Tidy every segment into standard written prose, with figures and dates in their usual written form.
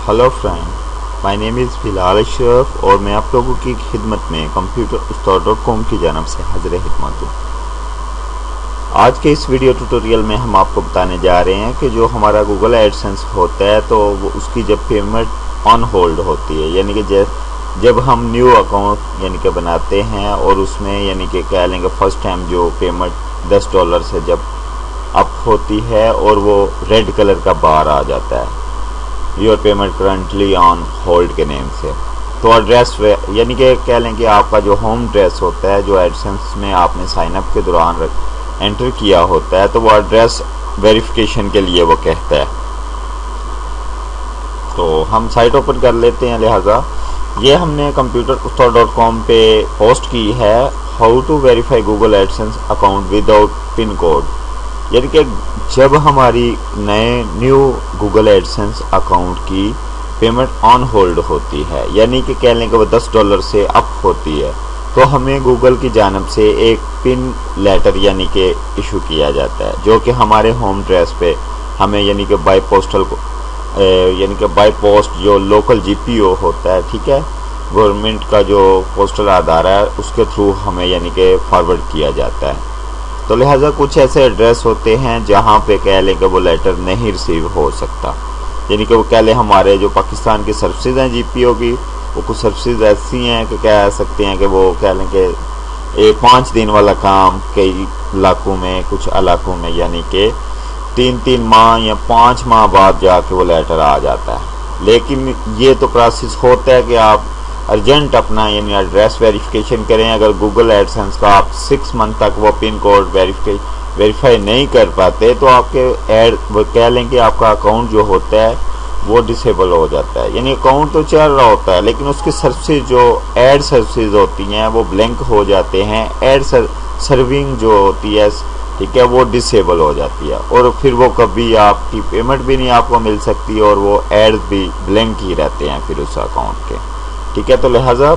Hello friend, my name is फिलहाल अशरफ और मैं आप लोगों की खिदमत में computerustaad.com की जानब से हाजिर खिदमत हूँ। आज के इस वीडियो ट्यूटोरियल में हम आपको बताने जा रहे हैं कि जो हमारा गूगल एडसेंस होता है तो वो उसकी जब पेमेंट ऑन होल्ड होती है, यानी कि जब हम न्यू अकाउंट यानी कि बनाते हैं और उसमें यानी कि कह लेंगे फर्स्ट टाइम जो पेमेंट $10 से जब अप होती है और वो रेड कलर का बार आ जाता है your payment currently on hold के नेम से, तो एड्रेस यानी कि कह लें कि आपका जो होम एड्रेस होता है जो एडसेंस में आपने साइनअप के दौरान एंटर किया होता है तो वो एड्रेस वेरिफिकेशन के लिए वो कहता है। तो हम साइट ओपन कर लेते हैं। लिहाजा ये हमने computerustaad.com पे पोस्ट की है, how to verify Google AdSense account without pin code, यानी कि जब हमारी न्यू गूगल एडसेंस अकाउंट की पेमेंट ऑन होल्ड होती है, यानी कि कह लें कि वो $10 से अप होती है, तो हमें गूगल की जानब से एक पिन लेटर यानी कि इशू किया जाता है जो कि हमारे होम एड्रेस पे हमें यानी कि बाय पोस्टल यानी कि बाय पोस्ट जो लोकल GPO होता है, ठीक है, गवर्नमेंट का जो पोस्टल अदारा है उसके थ्रू हमें यानी कि फॉरवर्ड किया जाता है। तो लिहाजा कुछ ऐसे एड्रेस होते हैं जहाँ पे कह लें कि वो लेटर नहीं रिसीव हो सकता, यानी कि वो कह लें हमारे जो पाकिस्तान की सर्विसेज हैं GPO की, वो कुछ सर्विसेज ऐसी हैं कि कह सकते हैं कि वो कह लें कि 5 दिन वाला काम कई इलाकों में, कुछ इलाकों में यानी कि 3 माह या 5 माह बाद जाके वो लेटर आ जाता है। लेकिन ये तो प्रोसेस होता है कि आप अर्जेंट अपना यानी एड्रेस वेरिफिकेशन करें। अगर गूगल एडसेंस का आप 6 मंथ तक वो पिन कोड वेरीफाई नहीं कर पाते तो आपके वो कह लें कि आपका अकाउंट जो होता है वो डिसेबल हो जाता है, यानी अकाउंट तो चल रहा होता है लेकिन उसकी सर्विसेज जो एड सर्विसेज होती हैं वो ब्लैंक हो जाते हैं, एड सर्विंग जो होती है, ठीक है, वो डिसेबल हो जाती है और फिर वो कभी आपकी पेमेंट भी नहीं आपको मिल सकती और वो एड्स भी ब्लैंक ही रहते हैं फिर उस अकाउंट के, ठीक है। तो लिहाजा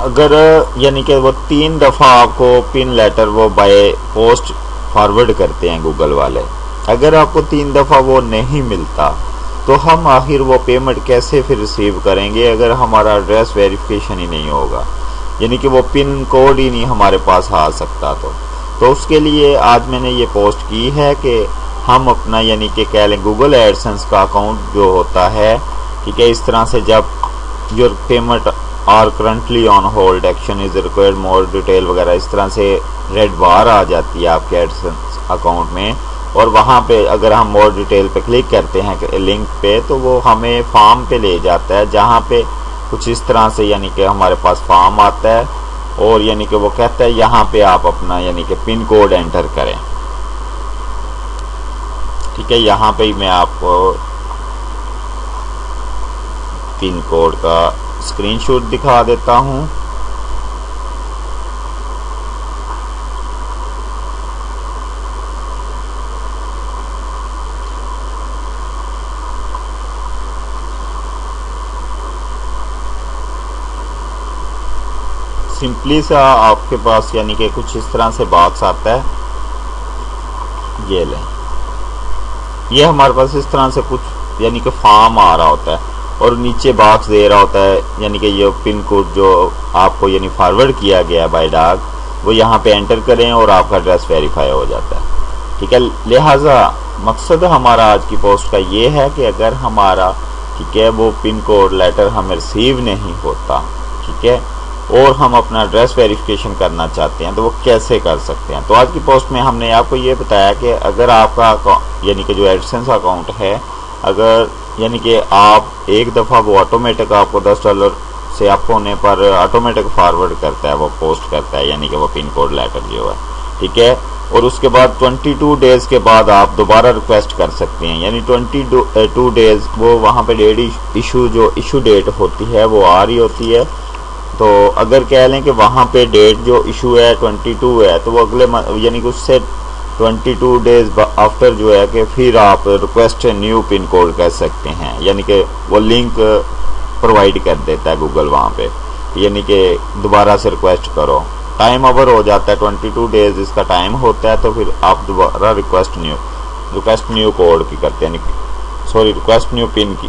अगर यानी कि वो 3 दफ़ा आपको पिन लेटर वो बाय पोस्ट फॉरवर्ड करते हैं गूगल वाले, अगर आपको 3 दफ़ा वो नहीं मिलता तो हम आखिर वो पेमेंट कैसे फिर रिसीव करेंगे अगर हमारा एड्रेस वेरिफिकेशन ही नहीं होगा, यानी कि वो पिन कोड ही नहीं हमारे पास आ सकता। तो उसके लिए आज मैंने ये पोस्ट की है कि हम अपना यानी कि कह लें गूगल एडसेंस का अकाउंट जो होता है, ठीक है, इस तरह से जब your payment are currently on hold, action is required, more detail वगैरह इस तरह से रेड बार आ जाती है आपके एडसेंस अकाउंट में, और वहाँ पे अगर हम मोर डिटेल पे क्लिक करते हैं लिंक पे तो वो हमें फॉर्म पे ले जाता है जहाँ पे कुछ इस तरह से यानी कि हमारे पास फॉर्म आता है और यानी कि वो कहता है यहाँ पे आप अपना यानी कि पिन कोड एंटर करें, ठीक है। यहाँ पे मैं आपको पिन कोड का स्क्रीनशॉट दिखा देता हूँ। सिंपली सा आपके पास यानी कि कुछ इस तरह से बॉक्स आता है, ये लें, ये हमारे पास इस तरह से कुछ यानी कि फॉर्म आ रहा होता है और नीचे बॉक्स दे रहा होता है यानी कि ये पिन कोड जो आपको यानी फॉरवर्ड किया गया बाय डाक वो यहाँ पे एंटर करें और आपका एड्रेस वेरीफाई हो जाता है, ठीक है। लिहाजा मकसद हमारा आज की पोस्ट का ये है कि अगर हमारा, ठीक है, वो पिन कोड लेटर हमें रिसीव नहीं होता, ठीक है, और हम अपना एड्रेस वेरिफिकेशन करना चाहते हैं तो वो कैसे कर सकते हैं। तो आज की पोस्ट में हमने आपको ये बताया कि अगर आपका यानी कि जो एडसेंस अकाउंट है, अगर यानी कि आप एक दफ़ा वो ऑटोमेटिक आपको $10 से अप होने पर ऑटोमेटिक फॉरवर्ड करता है, वो पोस्ट करता है यानी कि वो पिन कोड लेटर जो है, ठीक है, और उसके बाद 22 डेज़ के बाद आप दोबारा रिक्वेस्ट कर सकते हैं, यानी 22 डेज़ वो वहाँ पे डेट इशू जो इशू डेट होती है वो आ रही होती है। तो अगर कह लें कि वहाँ पे डेट जो इशू है 22 है तो वो अगले यानी कि उससे 22 डेज आफ्टर जो है कि फिर आप रिक्वेस्ट न्यू पिन कोड कर सकते हैं, यानी कि वो लिंक प्रोवाइड कर देता है गूगल वहाँ पे, यानी कि दोबारा से रिक्वेस्ट करो, टाइम ओवर हो जाता है 22 डेज इसका टाइम होता है, तो फिर आप दोबारा रिक्वेस्ट न्यू कोड की करते हैं, रिक्वेस्ट न्यू पिन की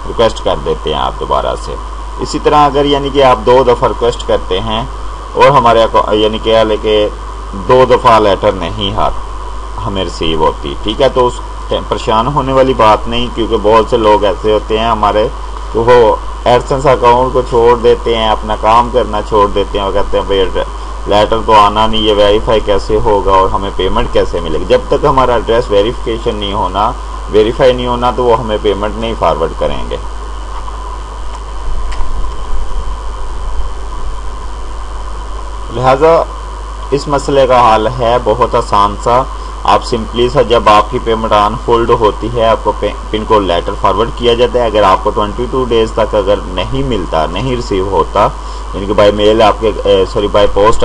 रिक्वेस्ट कर देते हैं आप दोबारा से। इसी तरह अगर यानी कि आप 2 दफ़ा रिक्वेस्ट करते हैं और हमारे यानी कि लेके 2 दफ़ा लेटर नहीं हमें रिसीव होती, ठीक है, तो उस परेशान होने वाली बात नहीं, क्योंकि बहुत से लोग ऐसे होते हैं हमारे तो वो एडसेंस अकाउंट को छोड़ देते हैं, अपना काम करना छोड़ देते हैं और कहते हैं भाई लेटर तो आना नहीं, ये वेरीफाई कैसे होगा और हमें पेमेंट कैसे मिलेगी। जब तक हमारा एड्रेस वेरीफिकेशन नहीं होना, वेरीफाई नहीं होना, तो वो हमें पेमेंट नहीं फॉरवर्ड करेंगे। लिहाजा इस मसले का हल है बहुत आसान सा। आप सिंपली सा जब आपकी पेमेंट ऑन होल्ड होती है आपको पिन कोड लेटर फॉरवर्ड किया जाता है। अगर आपको 22 डेज तक अगर नहीं मिलता, नहीं रिसीव होता, यानी कि बाय मेल आपके बाय पोस्ट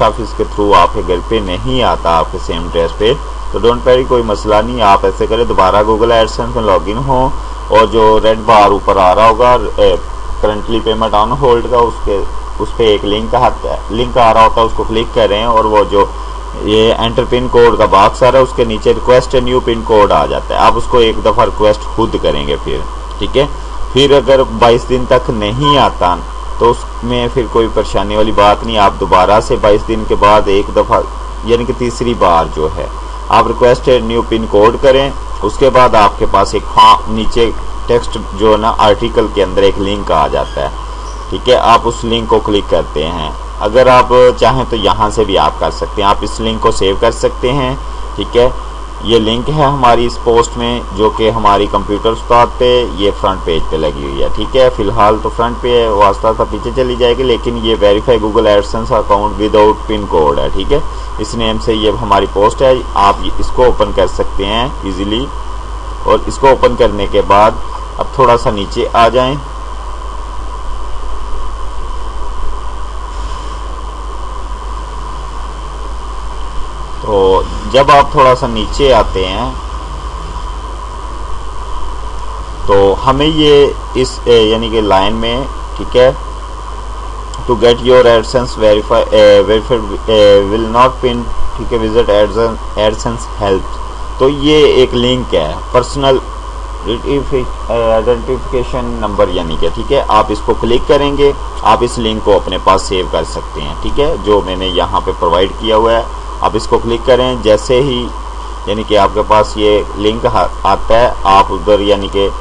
ऑफिस के थ्रू आपके घर पे नहीं आता आपके सेम एड्रेस पे, तो डोंट वरी, कोई मसला नहीं। आप ऐसे करें, दोबारा गूगल एडसेंस में लॉगिन हो और जो रेड बार ऊपर आ रहा होगा करंटली पेमेंट ऑन होल्ड का, उस पर एक लिंक आ रहा होता है, उसको क्लिक करें और वो जो ये एंटर पिन कोड का बॉक्स आ रहा है उसके नीचे रिक्वेस्ट न्यू पिन कोड आ जाता है। आप उसको एक दफ़ा रिक्वेस्ट खुद करेंगे फिर, ठीक है। फिर अगर 22 दिन तक नहीं आता तो उसमें फिर कोई परेशानी वाली बात नहीं। आप दोबारा से 22 दिन के बाद एक दफ़ा यानी कि तीसरी बार जो है आप रिक्वेस्ट न्यू पिन कोड करें। उसके बाद आपके पास एक नीचे टेक्स्ट जो है ना आर्टिकल के अंदर एक लिंक आ जाता है, ठीक है। आप उस लिंक को क्लिक करते हैं। अगर आप चाहें तो यहाँ से भी आप कर सकते हैं, आप इस लिंक को सेव कर सकते हैं, ठीक है। ये लिंक है हमारी इस पोस्ट में जो कि हमारी कंप्यूटर उस्ताद पे ये फ्रंट पेज पे लगी हुई है, ठीक है। फिलहाल तो फ्रंट पे वास्ता था, पीछे चली जाएगी, लेकिन ये verify Google AdSense account without pin code है, ठीक है। इस नेम से ये हमारी पोस्ट है, आप इसको ओपन कर सकते हैं इजीली। और इसको ओपन करने के बाद अब थोड़ा सा नीचे आ जाएं, तो जब आप थोड़ा सा नीचे आते हैं तो हमें ये इस यानी कि लाइन में, ठीक है, to get your AdSense verified will not pin, ठीक है, विजिट एडसेंस हेल्प। तो ये एक लिंक है पर्सनल आइडेंटिफिकेशन नंबर यानी कि, ठीक है। आप इसको क्लिक करेंगे, आप इस लिंक को अपने पास सेव कर सकते हैं, ठीक है, जो मैंने यहाँ पे प्रोवाइड किया हुआ है। आप इसको क्लिक करें, जैसे ही यानी कि आपके पास ये लिंक आता है, आप उधर यानी कि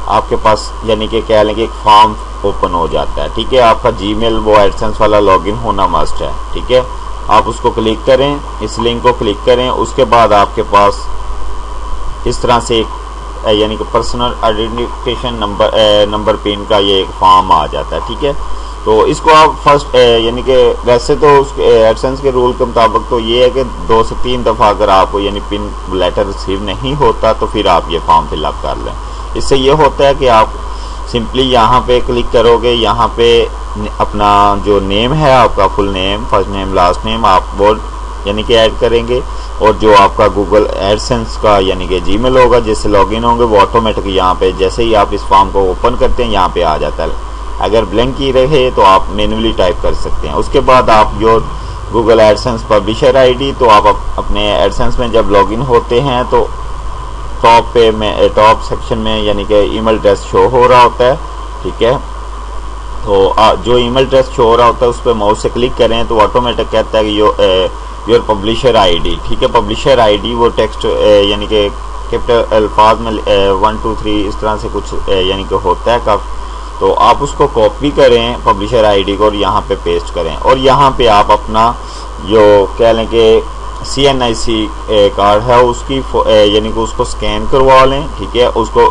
आपके पास यानी कि कह लें कि एक फॉर्म ओपन हो जाता है, ठीक है। आपका जीमेल वो एडसेंस वाला लॉगिन होना मस्ट है, ठीक है। आप उसको क्लिक करें, इस लिंक को क्लिक करें, उसके बाद आपके पास इस तरह से एक यानी कि पर्सनल आइडेंटिफिकेशन नंबर पिन का ये एक फॉर्म आ जाता है, ठीक है। तो इसको आप फर्स्ट यानी कि वैसे तो उस एडसेंस के रूल के मुताबिक तो ये है कि 2 से 3 दफ़ा अगर आपको यानी पिन लेटर रिसीव नहीं होता तो फिर आप ये फॉर्म फिलअप कर लें। इससे ये होता है कि आप सिंपली यहाँ पे क्लिक करोगे, यहाँ पे अपना जो नेम है आपका full name, first name, last name, आप वो यानी कि ऐड करेंगे और जो आपका गूगल एडसेंस का यानी कि जीमेल होगा जिससे लॉगिन होंगे वो ऑटोमेटिक यहाँ पे जैसे ही आप इस फॉर्म को ओपन करते हैं यहाँ पे आ जाता है। अगर ब्लैंक की रहे तो आप मैन्युअली टाइप कर सकते हैं। उसके बाद आप जो गूगल एडसेंस पब्लिशर आईडी, तो आप अपने एडसेंस में जब लॉगिन होते हैं तो टॉप सेक्शन में यानी कि ईमेल एड्रेस शो हो रहा होता है, ठीक है। तो जो ईमेल एड्रेस शो हो रहा होता है उस पर माउस से क्लिक करें तो ऑटोमेटिक कहता है कि योर पब्लिशर आईडी, ठीक है। पब्लिशर आईडी वो टेक्स्ट यानी कि कैपिटल अल्फाज में 1 2 3 इस तरह से कुछ यानी कि होता है काफ़ी। तो आप उसको कॉपी करें पब्लिशर आईडी को और यहाँ पे पेस्ट करें और यहाँ पे आप अपना जो कह लें कि CNIC कार्ड है उसकी यानी कि उसको स्कैन करवा लें, ठीक है। उसको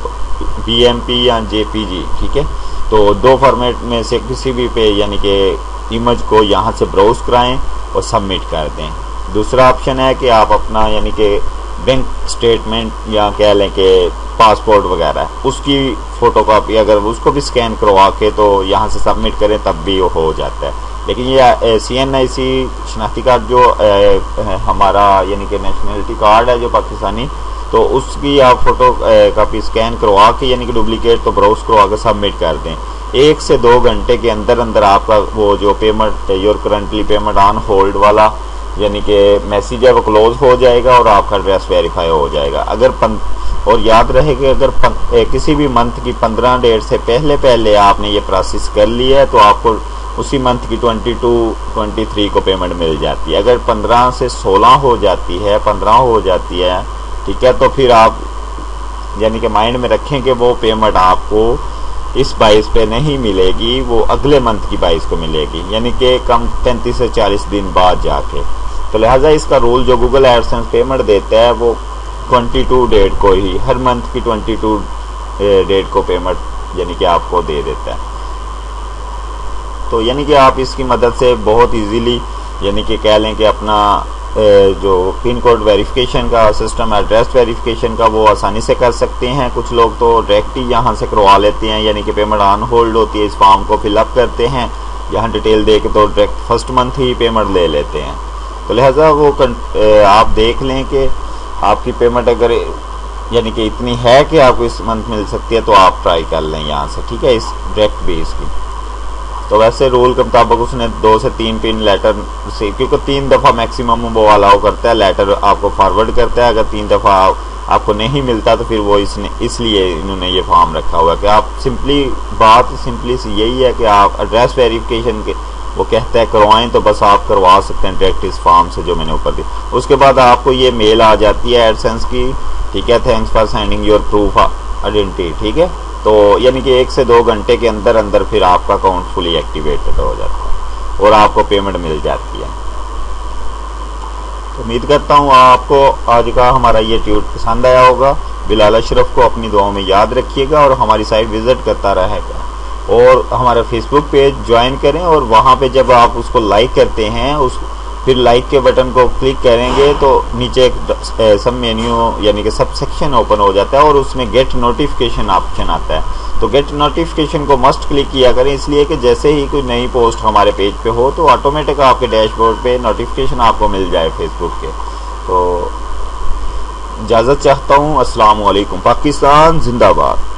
BMP या JPG, ठीक है। तो 2 फॉर्मेट में से किसी भी पे यानी कि इमेज को यहाँ से ब्राउज कराएं और सबमिट कर दें। दूसरा ऑप्शन है कि आप अपना यानी कि बैंक स्टेटमेंट या कह लें कि पासपोर्ट वगैरह उसकी फ़ोटोकॉपी अगर उसको भी स्कैन करवा के तो यहाँ से सबमिट करें तब भी हो जाता है। लेकिन ये CNIC शनाख्ती कार्ड जो हमारा यानी कि नेशनलिटी कार्ड है जो पाकिस्तानी, तो उसकी आप फ़ोटो कॉपी स्कैन करवा के यानी कि डुप्लीकेट तो ब्राउज करवा के सबमिट कर दें। 1 से 2 घंटे के अंदर अंदर आपका वो जो payment your currently payment on hold वाला यानी कि मैसेज है वो क्लोज हो जाएगा और आपका एड्रेस वेरीफाई हो जाएगा। अगर और याद रहे कि अगर किसी भी मंथ की 15 डेट से पहले आपने ये प्रोसेस कर लिया है तो आपको उसी मंथ की 22-23 को पेमेंट मिल जाती है। अगर 15 से 16 हो जाती है, 15 हो जाती है, ठीक है, तो फिर आप यानी कि माइंड में रखें कि वो पेमेंट आपको इस 22 पे नहीं मिलेगी, वो अगले मंथ की 22 को मिलेगी, यानी कि कम 35 से 40 दिन बाद जाके। तो लिहाजा इसका रूल जो गूगल एडसेंस पेमेंट देता है वो 22 डेट को ही, हर मंथ की 22 डेट को पेमेंट यानी कि आपको दे देता है। तो यानी कि आप इसकी मदद से बहुत इजीली यानी कि कह लें कि अपना जो पिन कोड वेरिफिकेशन का सिस्टम है, एड्रेस वेरिफिकेशन का, वो आसानी से कर सकते हैं। कुछ लोग तो डायरेक्ट ही यहाँ से करवा लेते हैं, यानी कि पेमेंट ऑन होल्ड होती है, इस फॉर्म को फिलअप करते हैं, यहाँ डिटेल दे के तो डायरेक्ट फर्स्ट मंथ ही पेमेंट ले लेते हैं। तो लिहाजा वो आप देख लें कि आपकी पेमेंट अगर यानी कि इतनी है कि आपको इस मंथ मिल सकती है तो आप ट्राई कर लें यहाँ से, ठीक है, इस डायरेक्ट बेस की। तो वैसे रूल के मुताबिक उसने 2 से 3 पिन लेटर से, क्योंकि 3 दफ़ा मैक्सिमम वो अलाउ करता है, लेटर आपको फॉरवर्ड करता है। अगर 3 दफ़ा आपको नहीं मिलता तो फिर वो इसलिए इन्होंने ये फॉर्म रखा हुआ है कि आप बात सिंपली सी यही है कि आप एड्रेस वेरिफिकेशन के वो कहता है करवाएं, तो बस आप करवा सकते हैं डायरेक्ट इस फॉर्म से जो मैंने ऊपर दी। उसके बाद आपको ये मेल आ जाती है एडसेंस की, ठीक है, thanks for sending your proof identity, ठीक है। तो यानी कि 1 से 2 घंटे के अंदर फिर आपका अकाउंट फुली एक्टिवेटेड हो जाता है और आपको पेमेंट मिल जाती है। तो उम्मीद करता हूँ आपको आज का हमारा ये ट्यूट पसंद आया होगा। बिलाल अशरफ को अपनी दुआओं में याद रखिएगा और हमारी साइट विजिट करता रहेगा और हमारा फेसबुक पेज ज्वाइन करें, और वहाँ पे जब आप उसको लाइक करते हैं फिर लाइक के बटन को क्लिक करेंगे तो नीचे एक सब मेन्यू यानी कि सब सेक्शन ओपन हो जाता है और उसमें गेट नोटिफिकेशन ऑप्शन आता है। तो गेट नोटिफिकेशन को मस्ट क्लिक किया करें, इसलिए कि जैसे ही कोई नई पोस्ट हमारे पेज पे हो तो ऑटोमेटिक आपके डैशबोर्ड पे नोटिफिकेशन आपको मिल जाए फेसबुक के। तो इजाज़त चाहता हूँ। अस्सलाम वालेकुम। पाकिस्तान जिंदाबाद।